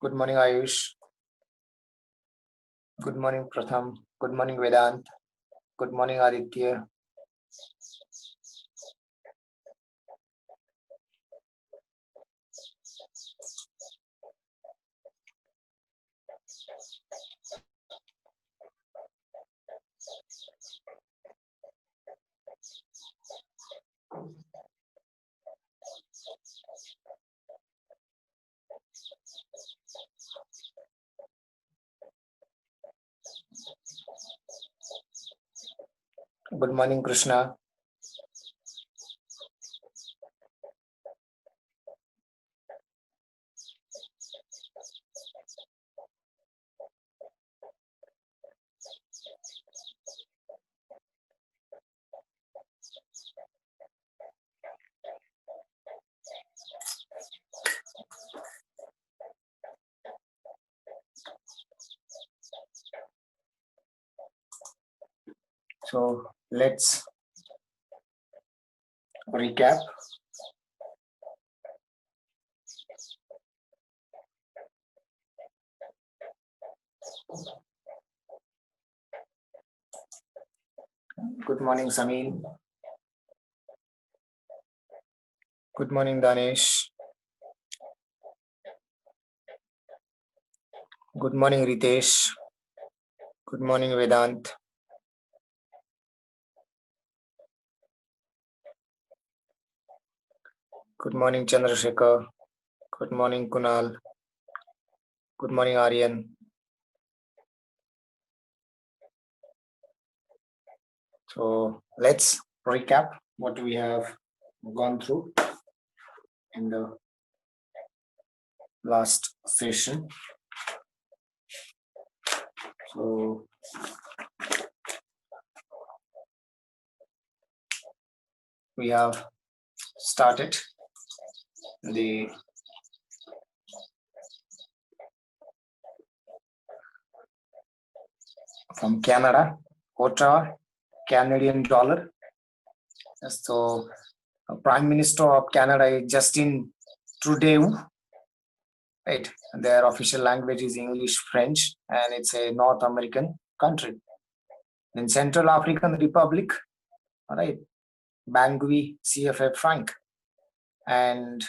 Good morning, Ayush. Good morning, Pratham. Good morning, Vedant. Good morning, Aditya. Good morning, Krishna. So let's recap. Good morning, Samin. Good morning, Danesh. Good morning, Ritesh. Good morning, Vedant. Good morning, Chandrasekhar. Good morning, Kunal. Good morning, Aryan. So let's recap what we have gone through in the last session. So we have started the from Canada, Ottawa, Canadian dollar. So, Prime Minister of Canada is Justin Trudeau. Right, their official language is English, French, and it's a North American country. In Central African Republic, all right, Bangui CFA franc, and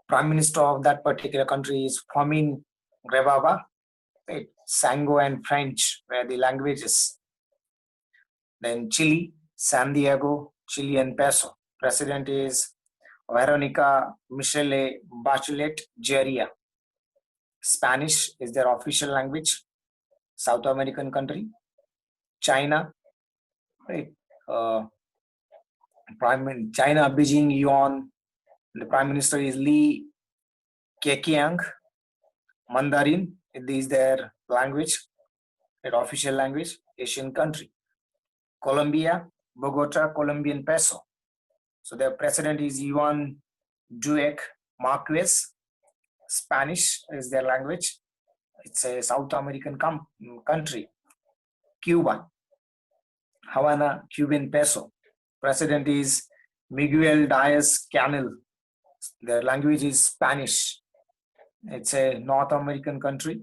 Prime Minister of that particular country is Kwame Nkrumah. Right, Sango and French were the languages. Then Chile, San Diego, Chilean peso. President is Veronica Michelle Bachelet Geria. Spanish is their official language. South American country. China, right? China Beijing Yuan. The Prime Minister is Li Keqiang. Mandarin is their language, their official language. Asian country. Colombia, Bogota, Colombian peso. So their president is Juan Duque Marquez. Spanish is their language. It's a South American country. Cuba, Havana, Cuban peso. President is Miguel Diaz-Canel. Their language is Spanish. It's a North American country.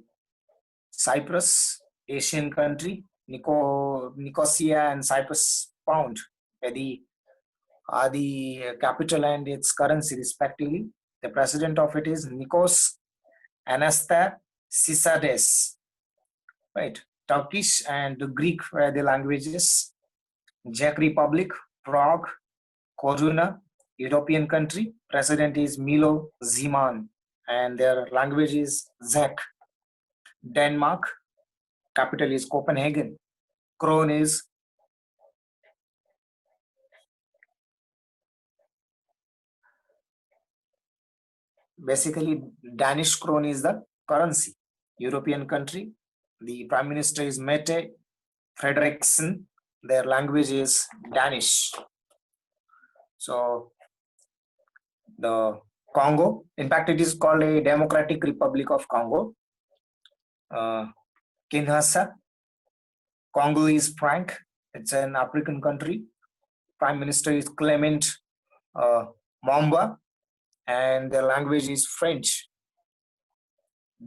Cyprus, Asian country. Nicosia and Cyprus pound are the capital and its currency respectively. The president of it is Nikos Anastasiades. Right. Turkish and Greek were the languages. Czech Republic, Prague, Coruna, European country. President is Milo Zeman and their language is Czech. Denmark, capital is Copenhagen. Krone is basically Danish krone is the currency. European country. The prime minister is Mette Frederiksen. Their language is Danish. So the Congo, in fact, it is called a Democratic Republic of Congo. Kinshasa, Congolese franc. It's an African country. Prime Minister is Clement Mamba. and their language is French.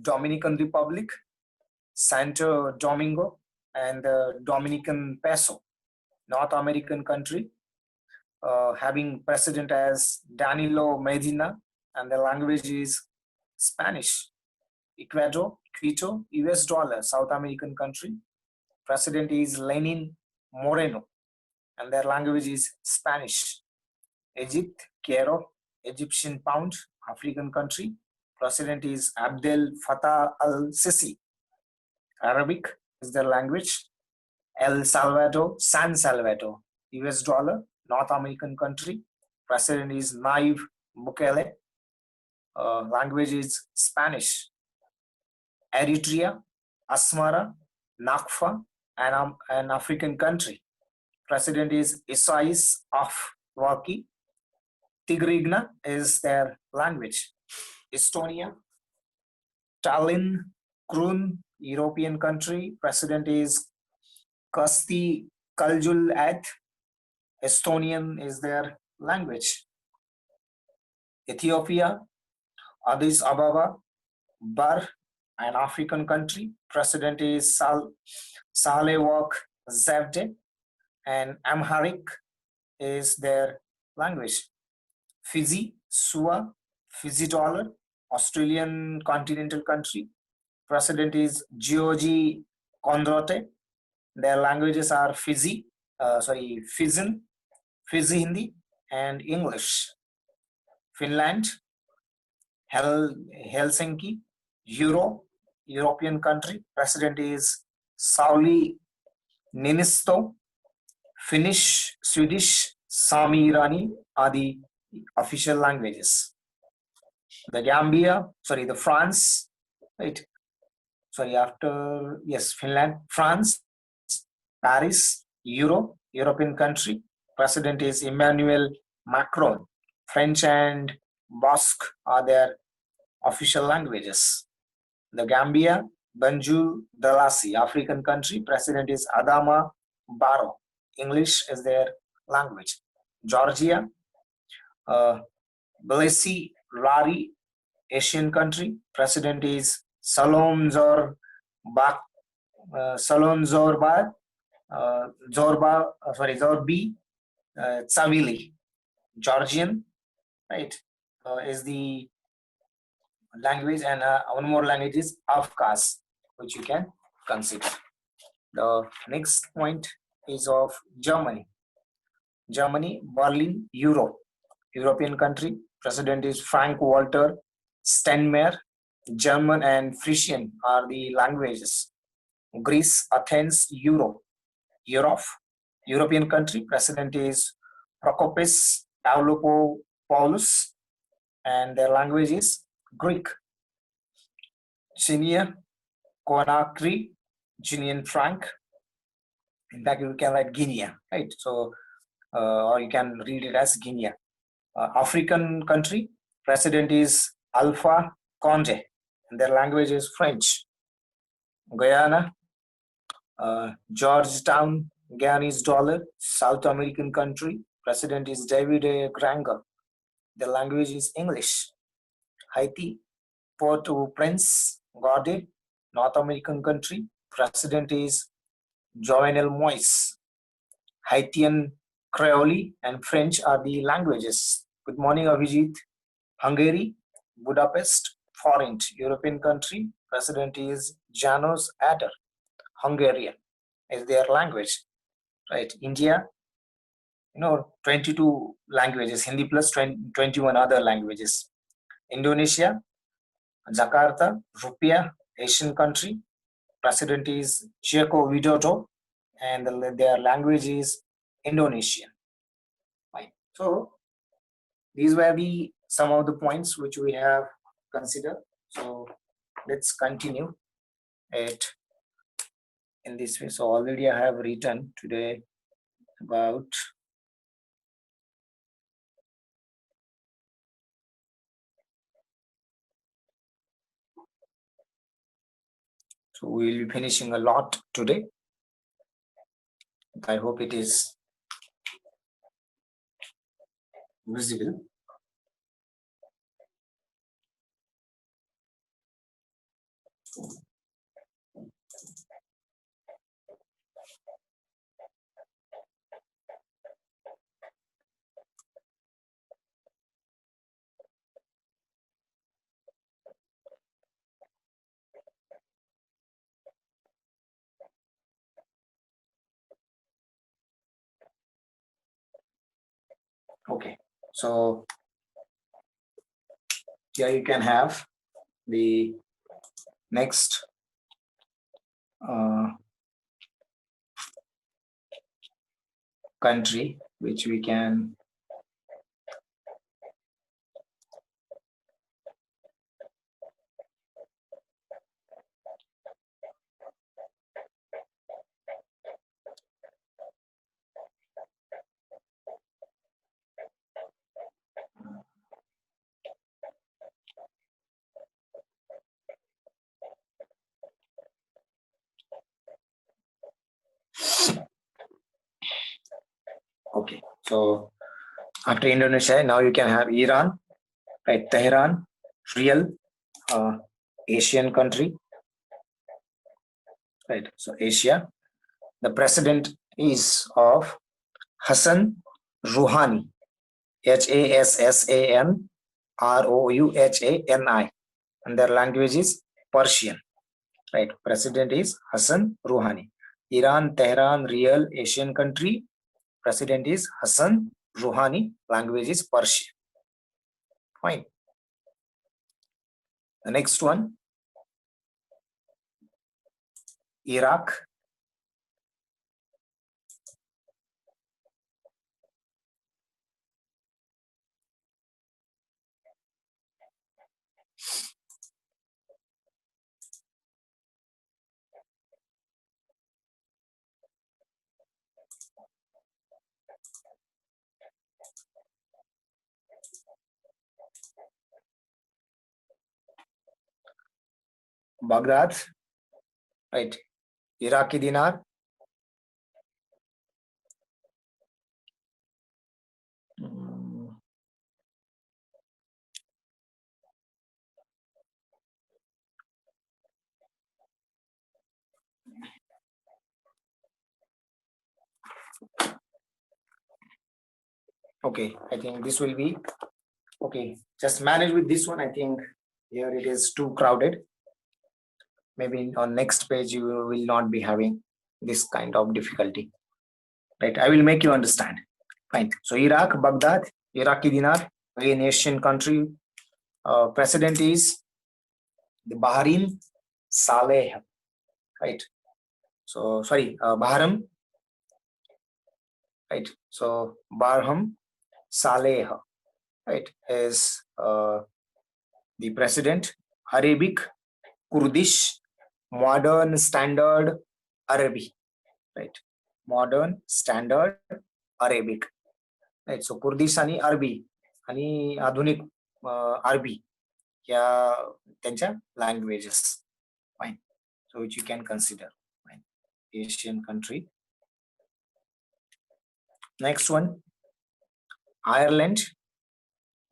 Dominican Republic, Santo Domingo, and the Dominican Peso, North American country, having president as Danilo Medina, and the language is Spanish. Ecuador, Quito, US dollar, South American country. President is Lenin Moreno, and their language is Spanish. Egypt, Cairo, Egyptian pound, African country. President is Abdel Fattah al-Sisi. Arabic is their language. El Salvador, San Salvador, US dollar, North American country. President is Nayib Bukele. Language is Spanish. Eritrea, Asmara, Nakfa, an African country. President is Isais Afwerki. Tigrinya is their language. Estonia, Tallinn, Krun, European country. President is Kasti Kaljulaid. Estonian is their language. Ethiopia, Addis Ababa, Bar, an African country. President is Sahle-Work Zewde, and Amharic is their language. Fiji, Sua, Fiji dollar, Australian continental country. President is Georgi Kondrate. Their languages are Fijian, Fiji Hindi, and English. Finland, Helsinki, European country. President is Sauli Niinisto. Finnish, Swedish, Sami Irani are the official languages. The France, right? Finland, France, Paris, European country. President is Emmanuel Macron. French and Basque are their official languages. The Gambia, Banjul Dalasi, African country. President is Adama Barrow. English is their language. Georgia, Blesi Rari, Asian country. President is Zorba Zorbi Tsavili. Georgian, right, is the language, and one more language is Afghaz, which you can consider. The next point is of Germany. Germany, Berlin, European country. President is Frank-Walter Steinmeier. German and Frisian are the languages. Greece, Athens, European country. President is Prokopis Pavlopoulos, and their language is Greek. Guinea, Conakry, Guinean franc. In fact, you can write Guinea, right? So, or you can read it as Guinea. African country. President is Alpha Conde, and their language is French. Guyana, Georgetown, Guyanese dollar, South American country. President is David A. Granger. The language is English. Haiti, Port-au-Prince, Gaudet, North American country. President is Jovenel Moise. Haitian Creole and French are the languages. Good morning, Abhijit. Hungary, Budapest, foreign European country. President is Janos Adar. Hungarian is their language, right? India, 22 languages, Hindi plus 21 other languages. Indonesia, Jakarta, Rupiah, Asian country. President is Joko Widodo, and their language is Indonesian. Right. So these were some of the points which we have considered. So let's continue it in this way. So already I have written today about so we will be finishing a lot today. I hope it is visible. Okay, so here you can have the next country which we can okay. So after Indonesia, now you can have Iran, right? Tehran, real Asian country, right? So Asia. The president is of Hassan Rouhani, HASSAN ROUHANI, and their language is Persian, right? President is Hassan Rouhani. Iran, Tehran, real Asian country. President is Hassan Rouhani. Language is Persian. Fine. The next one, Iraq. Baghdad, right? Iraqi dinar. Okay, I think this will be okay. Just manage with this one. I think here it is too crowded. Maybe on next page you will not be having this kind of difficulty, right? I will make you understand. Fine. So Iraq, Baghdad, Iraqi dinar, again Asian country. President is the Bahrain Saleh, right? So sorry, Bahram, right? So Barham Saleh, right, is the president. Arabic, Kurdish, modern standard Arabic, right? Modern standard Arabic, right? So Kurdish आणि अरबी आणि आधुनिक अरबी या त्यांच्या languages. Fine. So which you can consider. Fine. Asian country. Next one, Ireland,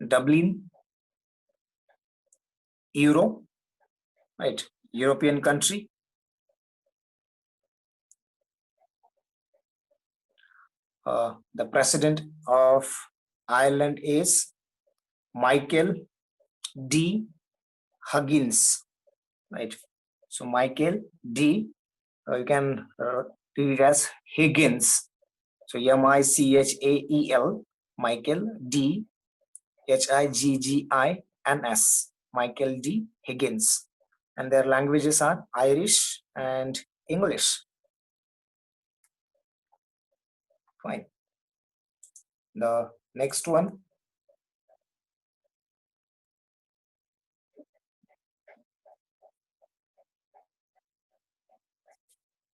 Dublin, Europe, right? European country. The president of Ireland is Michael D. Huggins, right? So Michael D. You can read it as Higgins. So Michael, Michael D. Higgins, Michael D. Higgins, and their languages are Irish and English. Fine. The next one,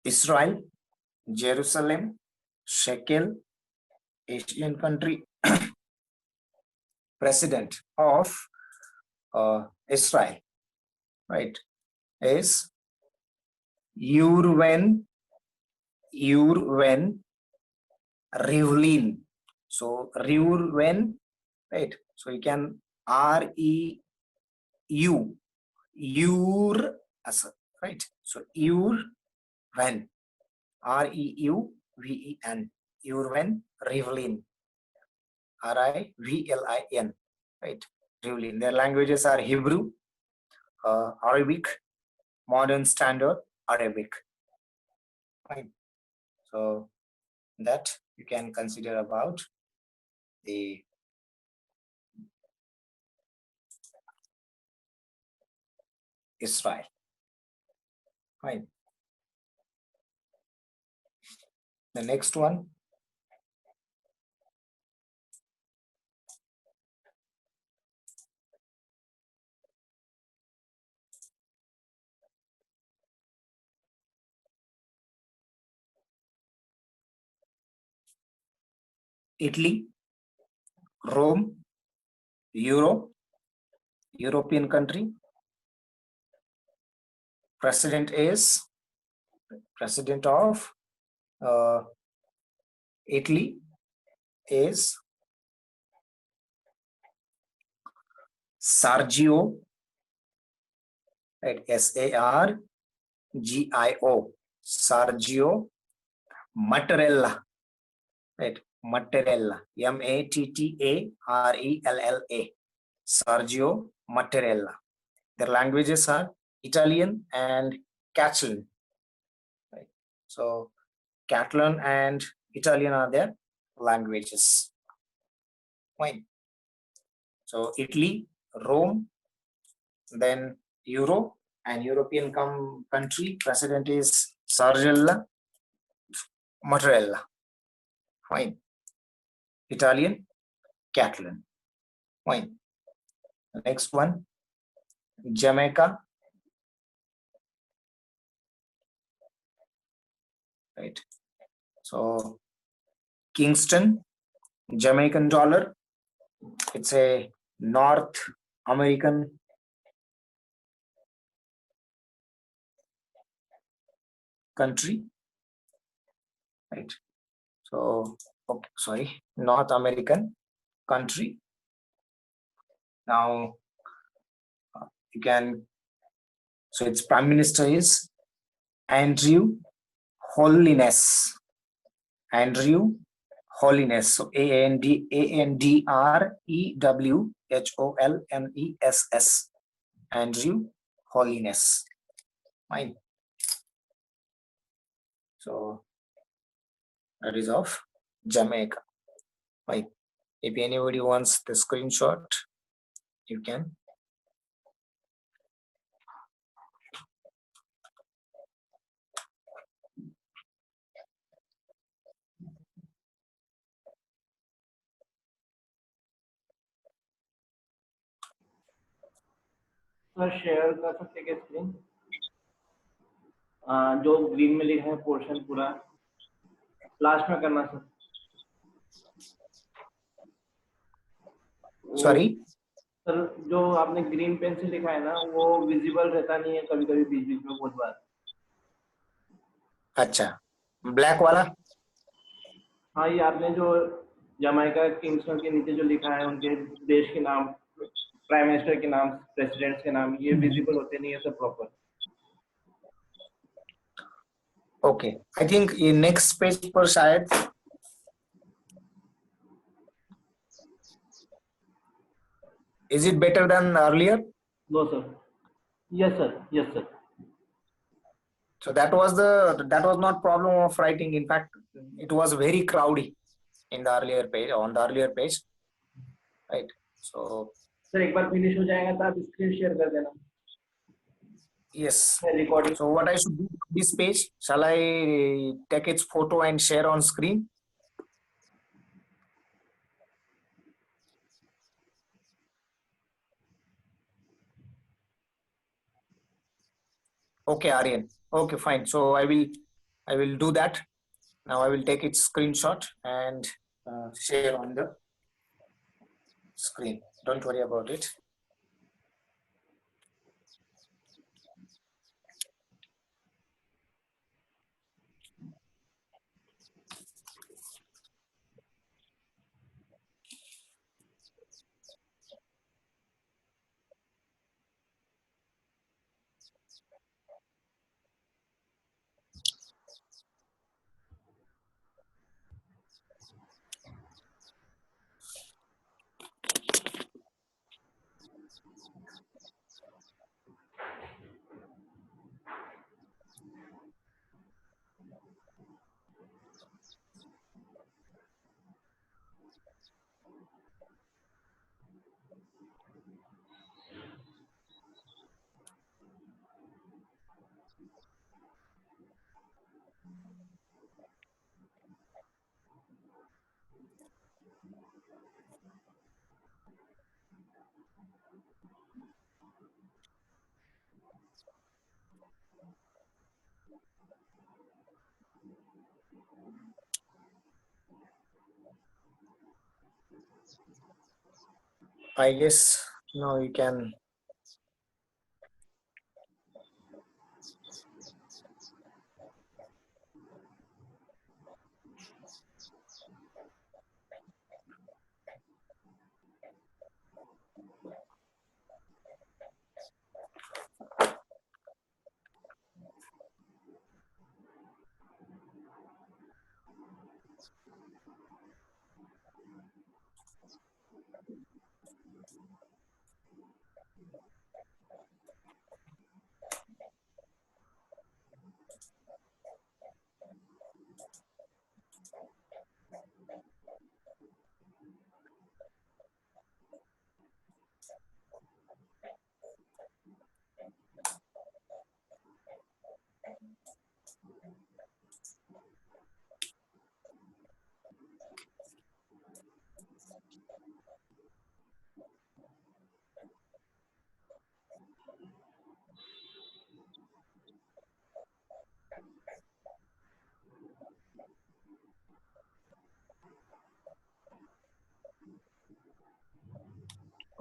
Israel, Jerusalem, Shekel, Asian country. President of Israel, right, is Reuven Rivlin. So Reuven, right? So you can REU, right? So Reuven, R-E-U-V-E-N, Urven Rivlin, R-I-V-L-I-N, right? Rivlin. Their languages are Hebrew, Arabic, Modern Standard Arabic. Fine. So that you can consider about the Israel. Fine. The next one. Italy, Rome, Europe, European country. President is president of Italy is Sergio, right? S-A-R-G-I-O, Sergio Mattarella, right? Mattarella, M-A-T-T-A-R-E-L-L-A, Sergio Mattarella. Their languages are Italian and Catalan, right? So Catalan and Italian are their languages. Fine. So Italy, Rome, then Euro and European country. President is Sergio Mattarella. Fine. Italian, Catalan. Fine. The next one, Jamaica. Right. So Kingston, Jamaican dollar. It's a North American country. Right. So, okay, sorry, North American country. Now you can, so its prime minister is Andrew Holness. Andrew Holness. So Andrewholness. Andrew Holness. Fine. So that is of Jamaica. Fine. If anybody wants the screenshot, you can. Sir share कर सकते क्या screen जो green में लिखा है portion पूरा last में करना सर सॉरी सर जो आपने ग्रीन पेन से लिखा है ना वो विजिबल रहता नहीं है कभी कभी बीच बीच में बहुत बार अच्छा ब्लैक वाला हाँ ये आपने जो जमाइका किंगस्टन के नीचे जो लिखा है उनके देश के नाम प्राइम मिनिस्टर के नाम प्रेसिडेंट्स के नाम ये विजिबल होते नहीं है sir proper okay I think ये नेक्स्ट पेज पर शायद is it better than earlier? No sir. Yes sir. Yes sir. So that was not problem of writing. In fact, it was very crowdy in the earlier page, on the earlier page, right? So sir एक बार finish हो जाएगा तो आप screen share कर देना. Yes. Recording. So what I should do on this page? Shall I take its photo and share on screen? Okay, Aryan. Okay, fine. So I will do that. Now I will take its screenshot and share on the screen. Don't worry about it. I guess now you can.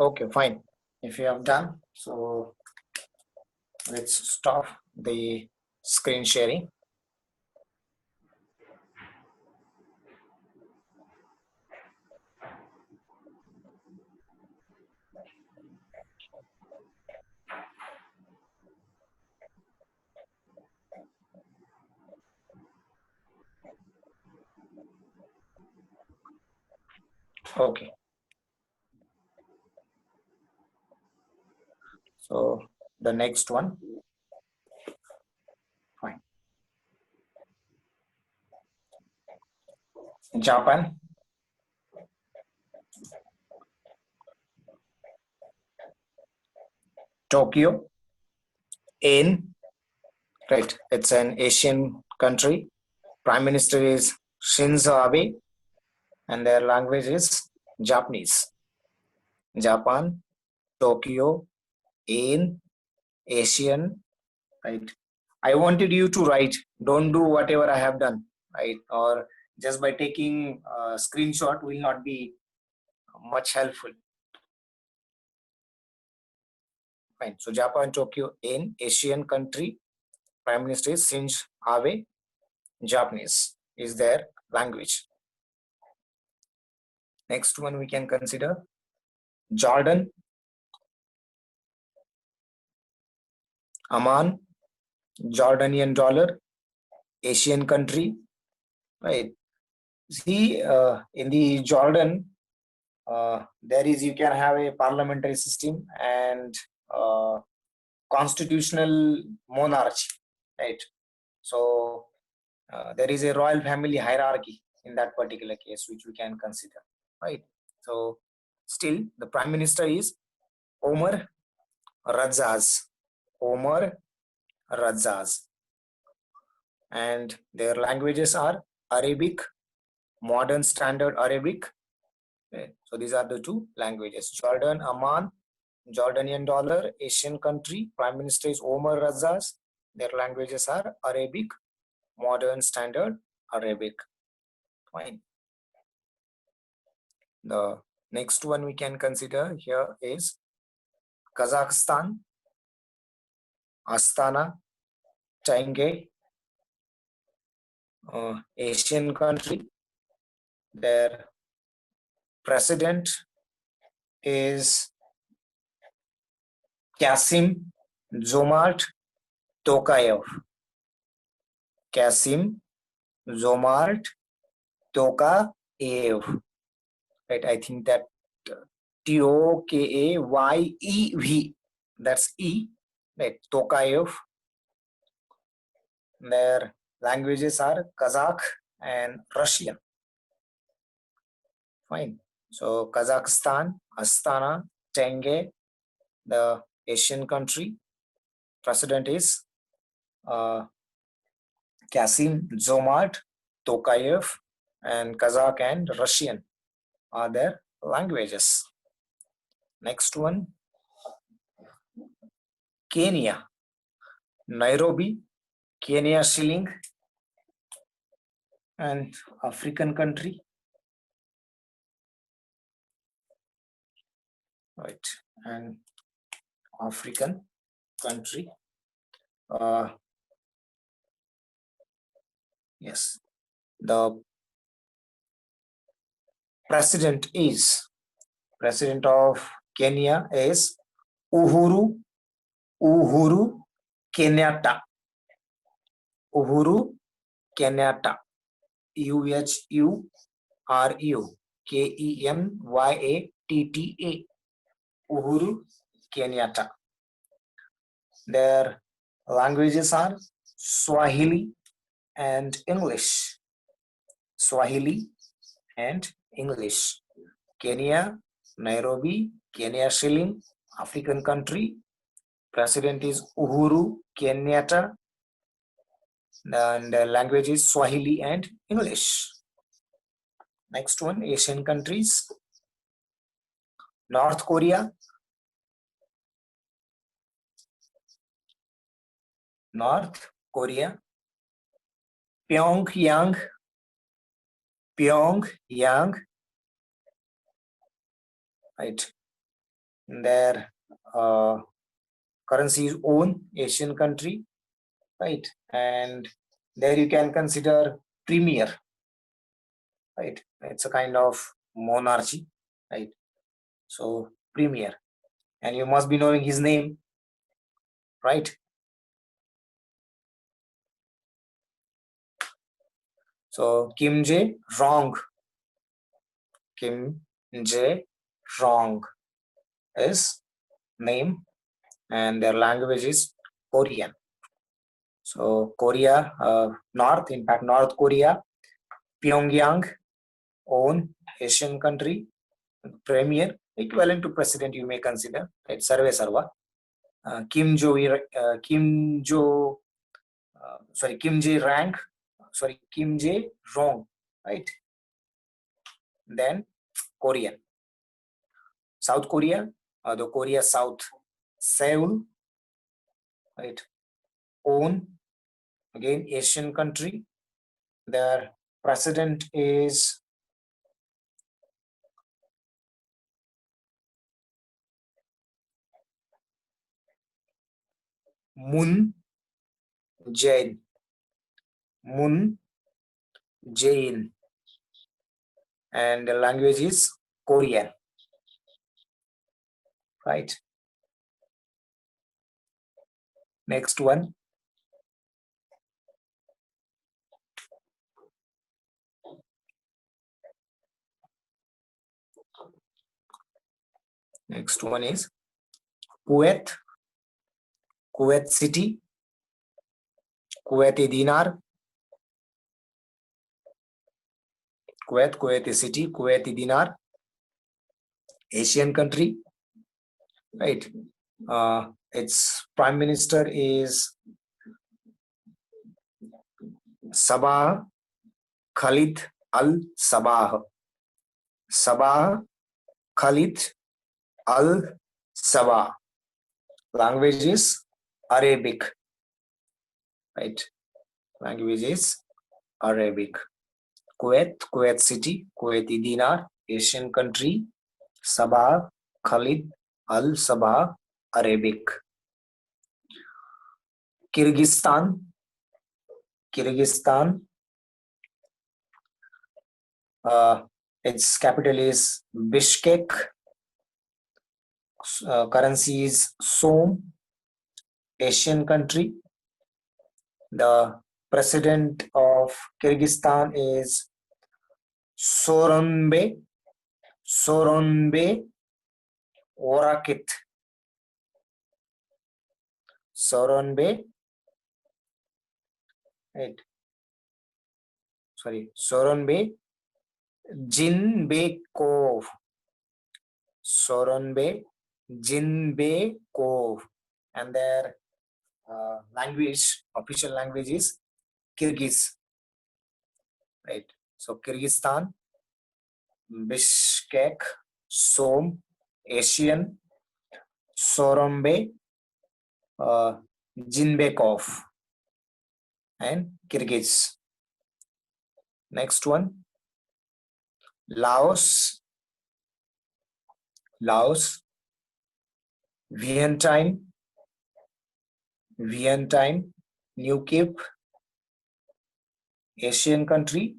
Okay, fine. If you have done, so let's stop the screen sharing. Okay. So the next one. Fine. Japan. Tokyo. In, right, it's an Asian country. Prime Minister is Shinzo Abe, and their language is Japanese. Japan, Tokyo, in, Asian, right? I wanted you to write, don't do whatever I have done, right? Or just by taking a screenshot will not be much helpful. Fine. So Japan, Tokyo, in, Asian country. Prime Minister is Shinzo Abe. Japanese is their language. Next one we can consider Jordan, Amman, Jordanian dollar, Asian country, right? See, in the Jordan, there is, you can have a parliamentary system and constitutional monarchy, right? So there is a royal family hierarchy in that particular case, which we can consider, right? So still the prime minister is Omar Radzaz, Omar Radzaz, and their languages are Arabic, Modern Standard Arabic. Okay. So these are the two languages. Jordan, Amman, Jordanian dollar, Asian country. Prime Minister is Omar Radzaz. Their languages are Arabic, Modern Standard Arabic. Fine. The next one we can consider here is Kazakhstan, Astana, Tangay, Asian country. Their president is Kasim Zomart Tokayev. Kasim Zomart Tokayev. Right, I think that Tokayev, that's E, right? Tokayev. Their languages are Kazakh and Russian. Fine. So Kazakhstan, Astana, Tangay, the Asian country. President is Kasim Zomart Tokayev, and Kazakh and Russian are their languages. Next one, Kenya, Nairobi, Kenya shilling, and African country. right? And African country. Yes, the president of Kenya is Uhuru Kenyatta. Uhuru Kenyatta. Uhuru Kenyatta. Uhuru Kenyatta. Their languages are Swahili and English. Swahili and English. Kenya, Nairobi, Kenya shilling, African country. President is Uhuru Kenyatta. And the language is Swahili and English. Next one, Asian countries. North Korea. North Korea. Pyongyang. Right. Their currency is own Asian country. Right. And there you can consider premier. Right. It's a kind of monarchy. Right. So premier. And you must be knowing his name. Right. So Kim Jae-rong. Kim Jae-rong is name, and their language is Korean. So Korea, North, in fact, North Korea, Pyongyang, own Asian country, premier, equivalent to president, you may consider. Right, Sarve Sarva. Kim Jae-rong, right? Then Korean. South Korea, the Korea South, Seoul, right? Own, again, Asian country. Their president is Moon Jae-in. And the language is Korean. Right. Next one. Next one is Kuwait City, Kuwaiti dinar, Kuwaiti city, Kuwaiti dinar, Asian country, right? Its prime minister is Sabah Khalid al-Sabah. Sabah Khalid al-Sabah. Language is Arabic, right? Language is Arabic. Kuwait city, Kuwaiti dinar, Asian country, Sabah Khalid al-Sabah, Arabic. Kyrgyzstan, its capital is Bishkek. Currency is Som, Asian country. The president of Kyrgyzstan is Soronbay Orakit. Soronbay Jinbekov. Soronbay Jinbekov. And their language, official language is Kyrgyz. Right. So Kyrgyzstan, Bishkek, Som, Asian, Soronbay, Jinbekov, and Kyrgyz. Next one, Laos, Vientiane, New Cape, Asian country,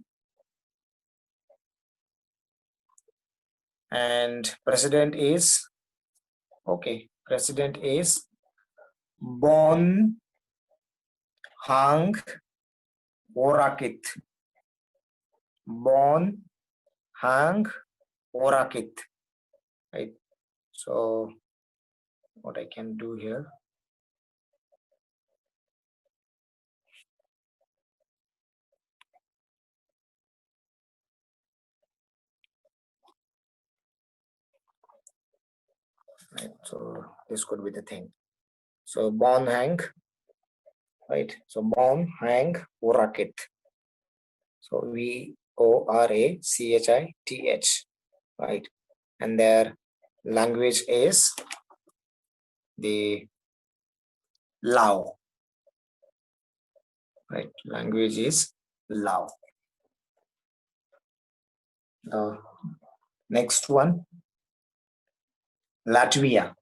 and president is Bon Hang Orakit. Bon Hang Orakit. Right. So what I can do here. Right. So this could be the thing. So Bon Hang, right? So Bon Hang Orakit. So Vorachith, right? And their language is the Lao, right? Language is Lao. The next one, Latvia,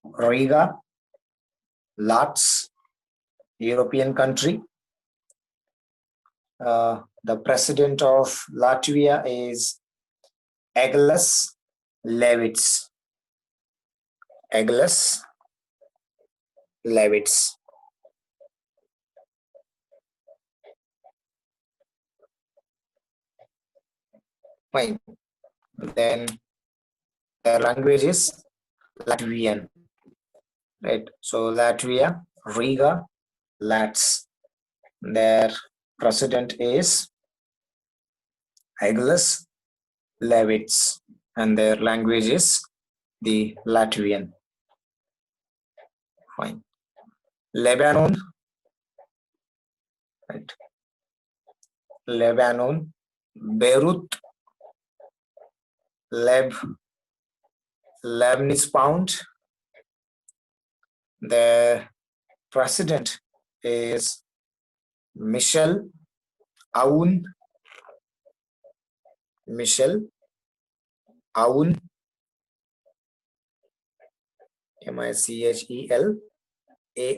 Riga, Lats, European country. The president of Latvia is Egils Levits. Egils Levits. Fine. Then their language is Latvian. Right. So Latvia, Riga, Lats. Their president is Egils Levits, and their language is the Latvian. Fine. Lebanon, right? Lebanon, Beirut, Lebanese pound. The president is Michel Aoun. Michel Aoun, Michel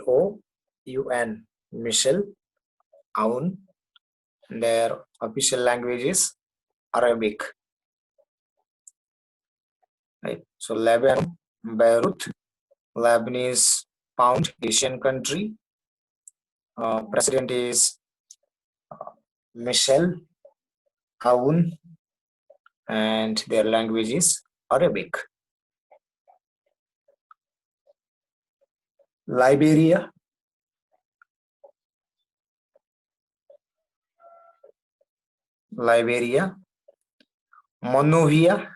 Aoun, Michel Aoun. Their official language is Arabic. Right. So Lebanon, Beirut, Lebanese pound, Asian country. President is Michel Aoun, and their language is Arabic. Liberia, Monrovia,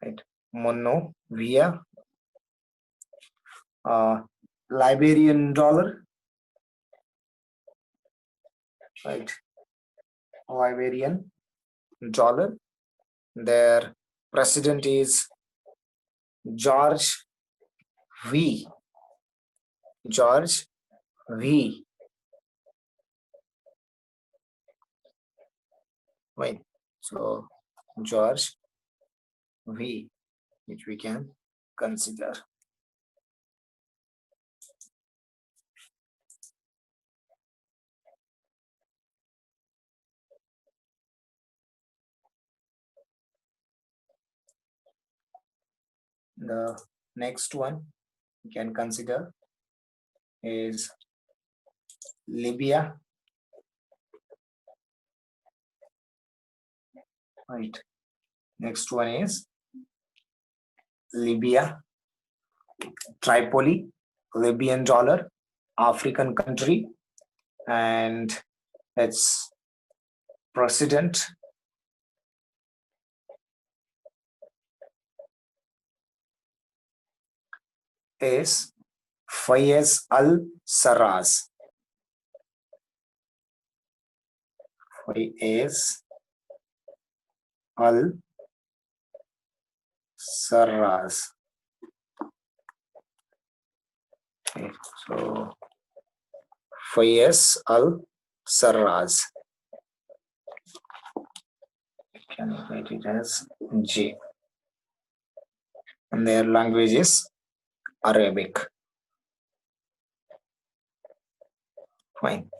right? Monrovia, Liberian dollar, right? Liberian dollar. Their president is George V. Right. So George V, which we can consider. The next one we can consider is Libya. Right. Next one is Libya. Tripoli, Libyan dollar, African country, and its president is Fayez al-Sarraj. Fayez al-Sarraj. Okay, so Fayez al-Sarraj. Can write it as J. and their language is Arabic. Fine.